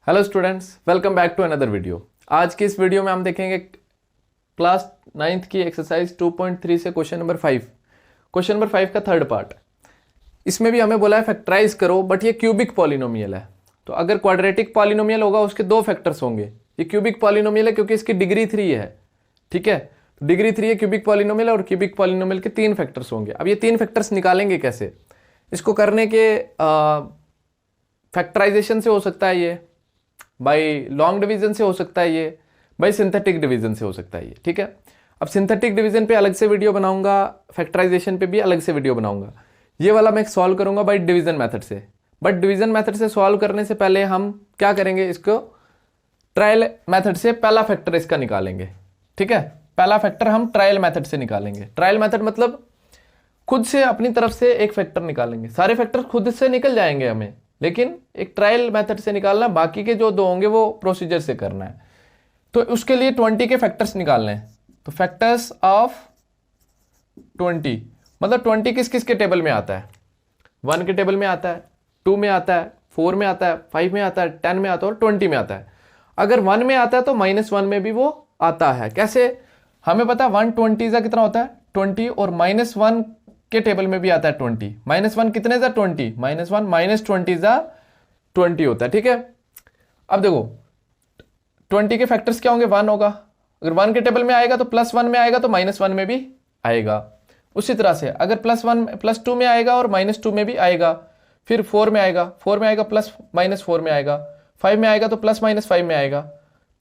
Hello students, welcome back to another video. आज की इस वीडियो में हम देखेंगे क्लास 9th की एक्सरसाइज 2.3 से क्वेश्चन नंबर 5। क्वेश्चन नंबर 5 का थर्ड पार्ट। इसमें भी हमें बोला है फैक्टराइज करो, बट ये क्यूबिक पॉलिनोमियल है। तो अगर क्वाड्रेटिक पॉलिनोमियल होगा उसके दो फैक्टर्स होंगे। ये क्यूबिक पॉलिनोमियल है क्योंकि इसकी डिग्री 3 है। ठीक है, तो डिग्री 3 है क्यूबिक पॉलिनोमियल, और क्यूबिक पॉलिनोमियल के 3 फैक्टर्स होंगे। अब ये 3 फैक्टर्स निकालेंगे कैसे? इसको करने के फैक्टराइजेशन से हो सकता है, ये बाय लॉन्ग डिवीजन से हो सकता है, ये बाय सिंथेटिक डिवीजन से हो सकता है ये। ठीक है, अब सिंथेटिक डिवीजन पे अलग से वीडियो बनाऊंगा, फैक्टराइजेशन पे भी अलग से वीडियो बनाऊंगा। ये वाला मैं सॉल्व करूंगा बाय डिवीजन मेथड से। बट डिवीजन मेथड से सॉल्व करने से पहले हम क्या करेंगे, इसको ट्रायल मेथड से पहला फैक्टर इसका निकालेंगे। ठीक है, पहला फैक्टर हम ट्रायल मेथड से निकालेंगे। ट्रायल मेथड मतलब खुद से अपनी तरफ से एक फैक्टर निकालेंगे। सारे फैक्टर खुद से निकल जाएंगे हमें, लेकिन एक ट्रायल मेथड से निकालना, बाकी के जो दो होंगे वो प्रोसीजर से करना है। तो उसके लिए 20 के फैक्टर्स निकालने हैं। तो फैक्टर्स ऑफ 20 मतलब 20 किस किस के टेबल में आता है? 1 के टेबल में आता है, 2 में आता है, 4 में आता है, 5 में आता है, 10 में आता है और 20 में आता है। अगर 1 में आता है तो -1 में भी वो आता है। कैसे? हमें पता है 120 का कितना होता है 20, और -1 के टेबल में भी आता है 20। -1 कितने जा 20, -1 -20 जा 20 होता है। ठीक है, अब देखो 20 के फैक्टर्स क्या होंगे? 1 होगा। अगर 1 के टेबल में आएगा तो +1 में आएगा तो -1 में भी आएगा। उसी तरह से अगर +1 +2 में आएगा और -2 में भी आएगा, फिर 4 में आएगा, 4 में आएगा +-4 में आएगा, 5 में आएगा तो +-5 में आएगा,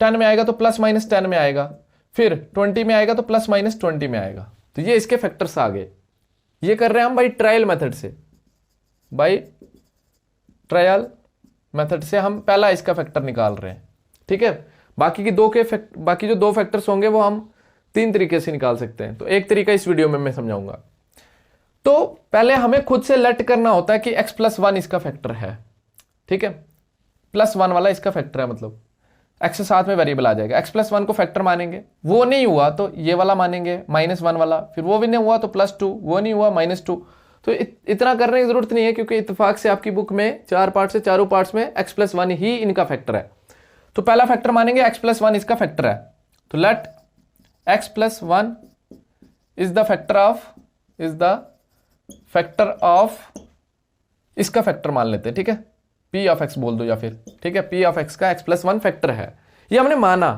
10 में आएगा तो +-10 में आएगा, फिर 20 में आएगा तो +-20 में आएगा। तो ये इसके फैक्टर्स आ गए। ये कर रहे हैं हम बाई ट्रायल मेथड से। बाई ट्रायल मेथड से हम पहला इसका फैक्टर निकाल रहे हैं। ठीक है, बाकी जो दो फैक्टर्स होंगे वो हम 3 तरीके से निकाल सकते हैं। तो एक तरीका इस वीडियो में मैं समझाऊंगा। तो पहले हमें खुद से लेट करना होता है कि x+1 इसका फैक्टर है। ठीक है, +1 वाला इसका फैक्टर है, मतलब x साथ में वेरिएबल आ जाएगा। x+1 को फैक्टर मानेंगे, वो नहीं हुआ तो ये वाला मानेंगे -1 वाला, फिर वो भी नहीं हुआ तो +2, वो नहीं हुआ -2। तो इतना करने की जरूरत नहीं है, क्योंकि इत्तेफाक से आपकी बुक में 4 पार्ट से चारों पार्ट्स में x+1 ही इनका फैक्टर है। तो पहला फैक्टर मानेंगे x+1 इसका फैक्टर है। तो let x+1 is the factor of इसका फैक्टर मान लेते हैं। ठीक है, p ऑफ x बोल दो, या फिर ठीक है p ऑफ x का x+1 फैक्टर है। ये हमने माना।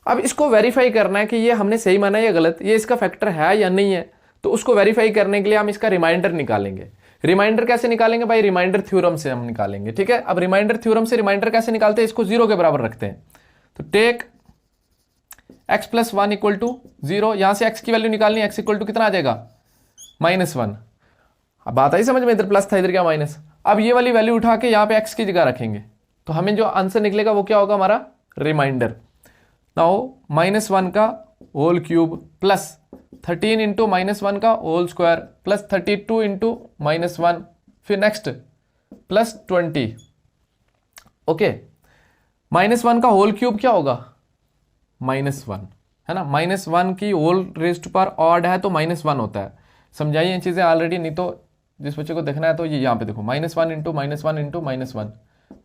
अब इसको वेरीफाई करना है कि ये हमने सही माना या गलत, ये इसका फैक्टर है या नहीं है। तो उसको वेरीफाई करने के लिए हम इसका रिमाइंडर निकालेंगे। रिमाइंडर कैसे निकालेंगे? भाई रिमाइंडर थ्योरम से हम निकालेंगे। ठीक है, अब रिमाइंडर थ्योरम से रिमाइंडर कैसे निकालते हैं? इसको 0 के बराबर रखते हैं। तो टेक x+1 = 0। यहां से x की वैल्यू निकालनी है। x = कितना आ जाएगा? -1। अब बात आई समझ में? इधर प्लस था, इधर क्या माइनस। अब ये वाली वैल्यू उठा के यहाँ पे x की जगह रखेंगे, तो हमें जो आंसर निकलेगा वो क्या होगा? हमारा रिमाइंडर। नाउ -1 का होल क्यूब प्लस 13 × -1 का होल स्क्वायर प्लस 32 × -1, फिर नेक्स्ट +20। ओके, -1 का होल क्यूब क्या होगा? -1 है ना। -1 की whole raised to power odd है तो -1 होता है। समझाइए ये चीज़ें ऑलरेडी, नहीं तो जिस बच्चे को देखना है तो ये यहाँ पे देखो -1 × -1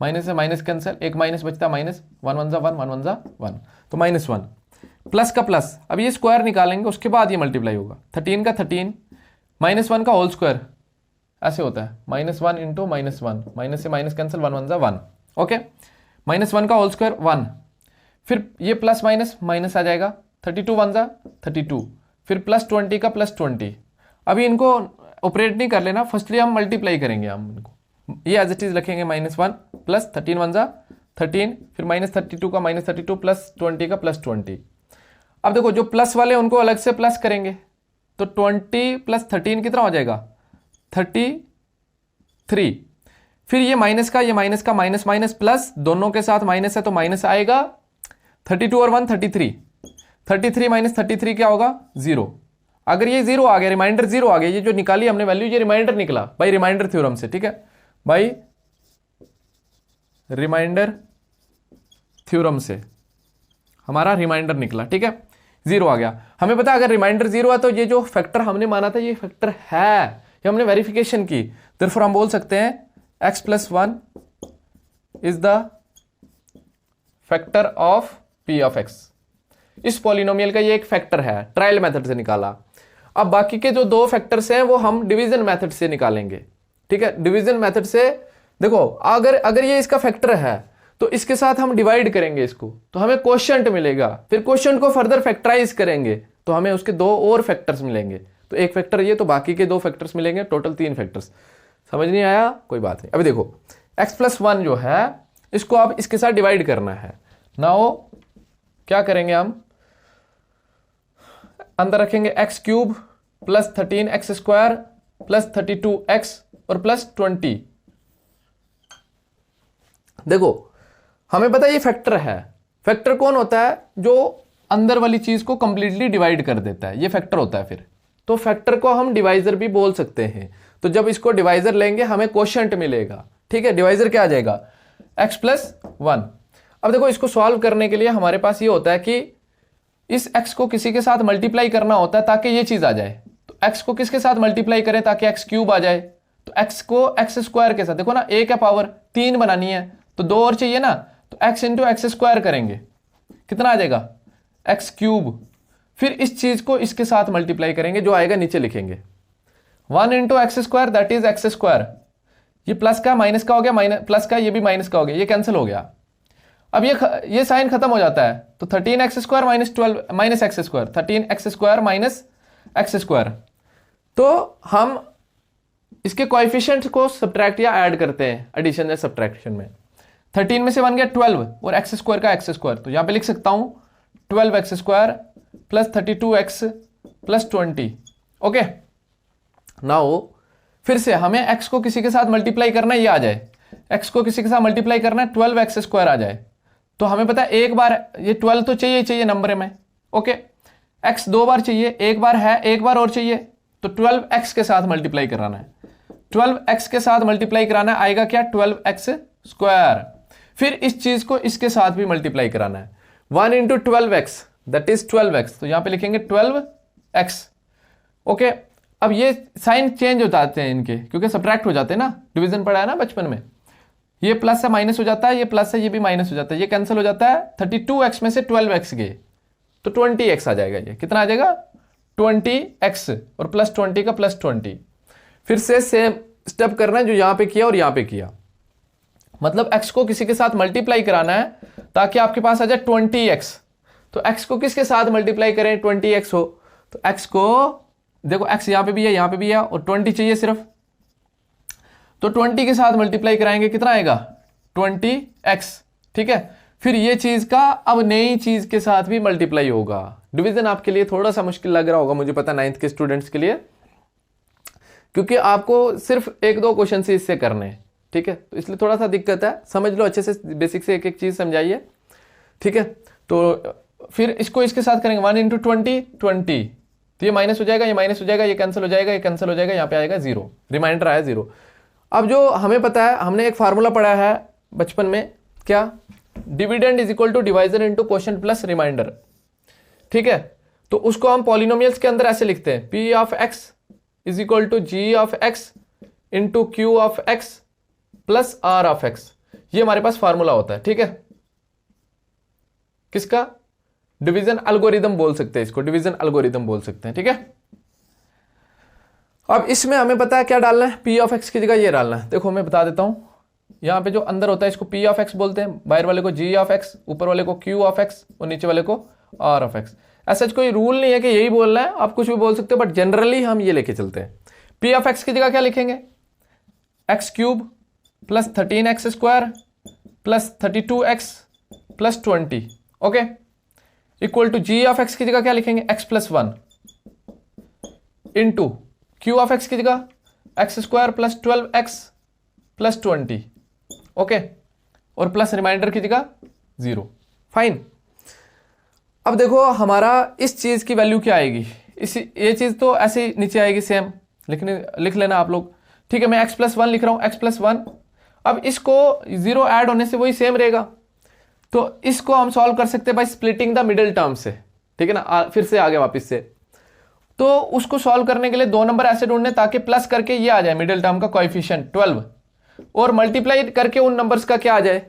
माइनस से माइनस कैंसिल, एक माइनस बचता है -1 1 जा 1 1 1 जा 1, तो -1 प्लस का प्लस। अब ये स्क्वायर निकालेंगे, उसके बाद ये मल्टीप्लाई होगा। 13 का 13, -1 का होल स्क्वायर ऐसे होता है -1 × -1, माइनस से माइनस कैंसिल, 1 1 जा 1। ओके, -1 का होल स्क्वायर 1, फिर ये प्लस माइनस माइनस आ जाएगा, 32 1 जा 32, फिर +20 का +20। अभी इनको ऑपरेट नहीं कर लेना, फर्स्टली हम मल्टीप्लाई करेंगे। हम इनको ये एज इट इज रखेंगे, -1 प्लस 13 1 जा 13, फिर -32 का -32 प्लस 20 का +20। अब देखो जो प्लस वाले उनको अलग से प्लस करेंगे, तो 20 + 13 कितना हो जाएगा? 33। फिर ये माइनस का माइनस माइनस प्लस, दोनों के साथ माइनस है तो माइनस आएगा। 32 और 1 33, 33 - 33 क्या होगा? 0। अगर ये 0 आ गया, रिमाइंडर 0 आ गया, ये जो निकाली हमने वैल्यू, ये रिमाइंडर निकला भाई रिमाइंडर थ्योरम से। ठीक है भाई, रिमाइंडर थ्योरम से हमारा रिमाइंडर निकला। ठीक है, 0 आ गया। हमें पता अगर रिमाइंडर 0 है तो ये जो फैक्टर हमने माना था ये फैक्टर है, ये हमने वेरिफिकेशन की। देयरफॉर हम बोल सकते हैं x+1 is the factor of P of x. इस पॉलिनोमियल का ये एक फैक्टर है, ट्रायल मेथड से निकाला। अब बाकी के जो दो फैक्टर्स हैं वो हम डिवीजन मेथड से निकालेंगे, ठीक है। डिवीजन मेथड से देखो, अगर ये इसका फैक्टर है तो इसके साथ हम डिवाइड करेंगे इसको, तो हमें क्वोशिएंट मिलेगा। फिर क्वोशिएंट को फर्दर फैक्टराइज करेंगे तो हमें उसके दो और फैक्टर्स मिलेंगे। तो एक फैक्टर ये, तो बाकी के दो फैक्टर्स मिलेंगे, टोटल 3 फैक्टर्स। समझ नहीं आया? कोई बात नहीं। अभी देखो x+1 जो है इसको आप इसके साथ डिवाइड करना है। नाउ क्या करेंगे हम, अंदर रखेंगे x³ plus 13x² plus 32x और प्लस 20। देखो हमें पता है ये फैक्टर है। फैक्टर कौन होता है? जो अंदर वाली चीज को कंप्लीटली डिवाइड कर देता है, ये फैक्टर होता है। फिर तो फैक्टर को हम डिवाइजर भी बोल सकते हैं। तो जब इसको डिवाइजर लेंगे हमें क्वोशिएंट मिलेगा, ठीक है। डिवाइजर क्या आ जाएगा? x+1। अब देखो इसको सॉल्व करने के लिए हमारे पास ये होता है कि इस x को किसी के साथ मल्टीप्लाई करना होता है ताकि ये चीज आ जाए। तो x को किसके साथ मल्टीप्लाई करें ताकि x³ आ जाए? तो x को x² के साथ, देखो ना, a क्या पावर 3 बनानी है तो 2 और चाहिए ना, तो x इंटू x² करेंगे, कितना आ जाएगा? x³। फिर इस चीज को इसके साथ मल्टीप्लाई करेंगे, जो आएगा नीचे लिखेंगे 1 into x² that is x²। ये प्लस का माइनस का हो गया, माइनस प्लस का ये भी माइनस का हो गया, ये कैंसिल हो गया। अब ये साइन खत्म हो जाता है, तो 13x² minus 12 minus x², 13x² minus x²। तो हम इसके कोएफिशिएंट को सब्ट्रैक्ट या ऐड करते हैं एडिशन या सब्ट्रैक्शन में। 13 में से 1 गया 12 और x² का x², तो यहां पे लिख सकता हूं 12x² plus 32x plus 20। Okay, now फिर से हमें x को किसी के साथ मल्टीप्लाई करना है, ये आ जाए। x को किसी के साथ मल्टीप्लाई करना है 12x² आ जाए। तो हमें पता है एक बार ये 12 तो चाहिए नंबर में। ओके, x 2 बार चाहिए, एक बार है, एक बार और चाहिए, तो 12x के साथ मल्टीप्लाई कराना है। 12x के साथ मल्टीप्लाई कराना आएगा क्या? 12x²। फिर इस चीज को इसके साथ भी मल्टीप्लाई कराना है। 1 into 12x that is 12x, तो यहां पे लिखेंगे 12x। ओके, अब ये साइन चेंज हो जाते हैं इनके, क्योंकि सब्ट्रैक्ट हो जाते हैं ना, डिवीजन पढ़ा है ना बचपन में। ये प्लस से माइनस हो जाता है, ये प्लस से ये भी माइनस हो जाता है, ये कैंसिल हो जाता है। 32x में से 12x गए तो 20x आ जाएगा। ये कितना आ जाएगा? 20x और प्लस 20 का प्लस 20। फिर से सेम स्टेप करना है जो यहां पे किया और यहां पे किया। मतलब x को किसी के साथ मल्टीप्लाई कराना है ताकि आपके पास आ जाए 20x। तो x को किसके साथ मल्टीप्लाई करें 20x हो? तो x को देखो, x यहां पे भी है, यहां पे भी है, और 20 चाहिए सिर्फ, तो 20 के साथ मल्टीप्लाई कराएंगे, कितना आएगा? 20x। ठीक है, फिर ये चीज का अब नई चीज के साथ भी मल्टीप्लाई होगा। डिवीजन आपके लिए थोड़ा सा मुश्किल लग रहा होगा, मुझे पता, 9th के स्टूडेंट्स के लिए, क्योंकि आपको सिर्फ 1-2 क्वेश्चन से इससे करने हैं। ठीक है, तो इसलिए थोड़ा सा दिक्कत है, समझ लो अच्छे से, बेसिक से एक एक चीज समझाइए। ठीक है, तो फिर इसको इसके साथ करेंगे 1 इंटू 20, तो ये माइनस हो जाएगा, ये माइनस हो जाएगा, ये कैंसिल हो जाएगा, ये कैंसिल हो जाएगा, यहाँ पे आएगा 0, रिमाइंडर आया 0। अब जो हमें पता है, हमने एक फार्मूला पढ़ा है बचपन में, क्या? Dividend is equal to divisor into quotient plus remainder. ठीक है, तो उसको हम पॉलिनोमियल्स के अंदर ऐसे लिखते हैं, p of x is equal to g of x into q of x plus r of x. ये हमारे पास फार्मूला होता है। ठीक है, किसका? डिवीजन एल्गोरिदम बोल सकते हैं इसको, डिवीजन एल्गोरिदम बोल सकते हैं। ठीक है, अब इसमें हमें पता है क्या डालना है, पी ऑफ एक्स की जगह ये डालना है। देखो मैं बता देता हूं, यहां पे जो अंदर होता है इसको पी ऑफ एक्स बोलते हैं, बाहर वाले को जी ऑफ एक्स, ऊपर वाले को क्यू ऑफ एक्स और नीचे वाले को आर ऑफ एक्स। ऐसा कोई रूल नहीं है कि यही बोलना है, आप कुछ भी बोल सकते हो, बट जनरली हम ये लेके चलते हैं। पी ऑफ एक्स की जगह क्या लिखेंगे? x³ plus 13x² plus 32x plus 20। Okay, equal to g of x की जगह क्या लिखेंगे? x+1 into q of x की जगह x² plus 12x plus 20। Okay, और प्लस रिमाइंडर की जगह 0। फाइन। अब देखो हमारा इस चीज की वैल्यू क्या आएगी, ये चीज तो ऐसे नीचे आएगी सेम, लिख लेना आप लोग। ठीक है, मैं x+1 लिख रहा हूं, x+1। अब इसको 0 ऐड होने से वही सेम रहेगा, तो इसको हम सॉल्व कर सकते हैं by splitting the middle term से। ठीक है ना, फिर से आगे वापस से, तो उसको सॉल्व करने के लिए 2 नंबर ऐसे ढूंढने ताकि प्लस करके ये आ जाए मिडिल टर्म का कोएफिशिएंट 12, और मल्टीप्लाई करके उन नंबर्स का क्या आ जाए,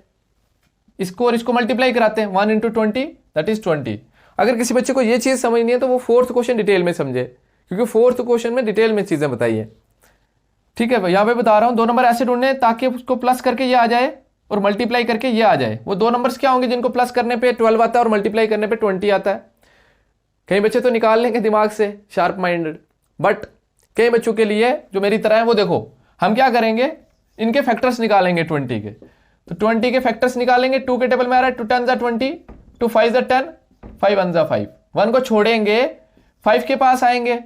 इसको और इसको मल्टीप्लाई कराते हैं, 1 × 20 दैट इज 20। अगर किसी बच्चे को ये चीज़ समझनी है तो वो फोर्थ क्वेश्चन डिटेल में समझे, क्योंकि फोर्थ क्वेश्चन में डिटेल में चीज़ें बताई है। ठीक है, यहाँ पे बता रहा हूँ 2 नंबर ऐसे ढूंढने ताकि उसको प्लस करके ये आ जाए और मल्टीप्लाई करके ये आ जाए। वो 2 नंबर्स क्या होंगे जिनको प्लस करने पे 12 आता है और मल्टीप्लाई करने पे 20 आता है। कई बच्चे तो निकाल लेंगे दिमाग से, शार्प माइंडेड, बट कई बच्चों के लिए जो मेरी तरह है वो देखो हम क्या करेंगे, इनके फैक्टर्स निकालेंगे 20 के। तो 20 के फैक्टर्स निकालेंगे, 2 के टेबल में आ रहा है 2 10 20, 2 5 10, 5 1 5, 1 को छोड़ेंगे 5 के पास आएंगे।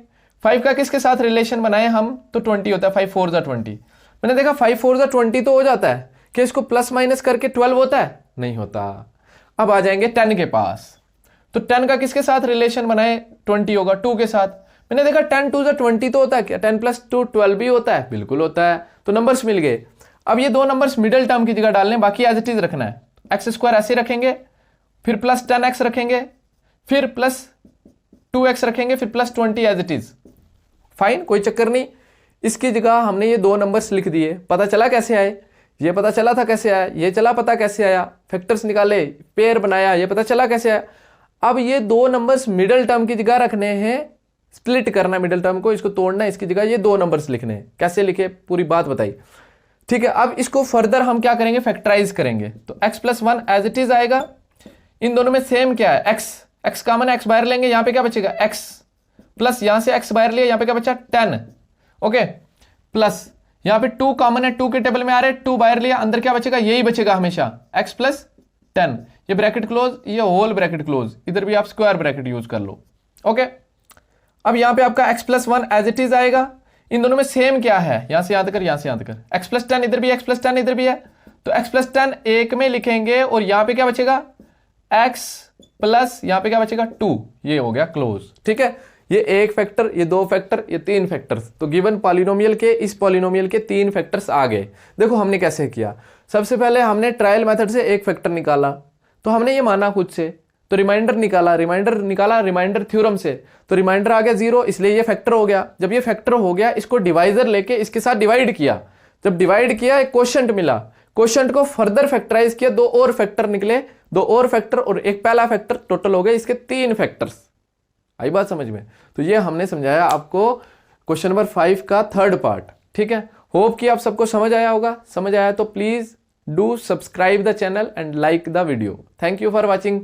5 का किसके साथ रिलेशन बनाए हम, तो 20 होता है, 5 4 20। मैंने देखा 5 4 20 तो हो जाता है, कि इसको प्लस माइनस करके 12 होता है, नहीं होता। अब आ जाएंगे 10 के पास, तो 10 का किसके साथ रिलेशन बनाए, 20 होगा 2 के साथ। मैंने देखा 10 2 20 तो होता है क्या, 10 + 2 12 भी होता है, बिल्कुल होता है। तो नंबर्स मिल गए। अब ये 2 नंबर्स मिडिल टर्म की जगह डालने, बाकी एज इट इज रखना है। x² ऐसे रखेंगे, फिर प्लस 10x रखेंगे, फिर प्लस 2x रखेंगे, फिर plus 20 as it is. Fine, कोई चक्कर नहीं। इसकी जगह हमने ये 2 नंबर्स लिख दिए। पता चला कैसे आए, ये पता चला था कैसे आया, ये चला पता कैसे आया, फैक्टर्स निकाले, पेयर बनाया, ये पता चला कैसे आया। अब ये 2 नंबर्स मिडिल टर्म की जगह रखने हैं, स्प्लिट करना मिडिल टर्म को, इसको तोड़ना, इसकी जगह ये 2 नंबर्स लिखने हैं। कैसे लिखे पूरी बात बताई। ठीक है, अब इसको फर्दर हम क्या करेंगे, फैक्टराइज करेंगे। तो x + 1 एज इट इज आएगा। इन दोनों में सेम क्या है, x कॉमन है, x बाहर लेंगे, यहां पे क्या बचेगा x, प्लस यहां से x बाहर लिया, यहां पे क्या बचा 10, ओके, प्लस यहां पे 2 कॉमन है, 2 के टेबल में आ रहे, 2 बाहर लिया, अंदर क्या बचेगा, यही बचेगा हमेशा, x + 10। ये ब्रैकेट क्लोज, ये होल ब्रैकेट क्लोज, इधर भी आप स्क्वायर ब्रैकेट यूज कर लो, ओके। अब यहां पे आपका x + 1 एज इट इज आएगा। इन दोनों में सेम क्या है, यहां से यहां तक, यहां से यहां तक, x + 10 इधर भी, x + 10 इधर भी है, तो x + 10 एक में लिखेंगे और यहां पे क्या बचेगा, x प्लस यहां पे क्या बचेगा 2, ये हो गया क्लोज। ठीक है, ये 1 फैक्टर, ये 2 फैक्टर, ये 3 फैक्टर्स। तो गिवन पॉलिनोमियल के, इस पॉलिनोमियल के 3 फैक्टर्स आ गए। देखो हमने कैसे किया, सबसे पहले हमने ट्रायल मेथड से 1 फैक्टर निकाला, तो हमने ये माना खुद से, तो रिमाइंडर निकाला रिमाइंडर थ्योरम से, तो रिमाइंडर आ गया 0, इसलिए ये फैक्टर हो गया। जब ये फैक्टर हो गया, इसको डिवाइजर लेके इसके साथ डिवाइड किया, जब डिवाइड किया एक क्वोशंट मिला, क्वोशंट को फर्दर फैक्टराइज किया, 2 और फैक्टर निकले, 2 और फैक्टर और एक पहला फैक्टर, टोटल हो गए इसके 3 फैक्टर्स। आई बात समझ में। तो ये हमने समझाया आपको क्वेश्चन नंबर 5 का 3rd पार्ट। ठीक है, होप कि आप सबको समझ आया होगा। समझ आया तो please do subscribe the channel and like the video. Thank you for watching.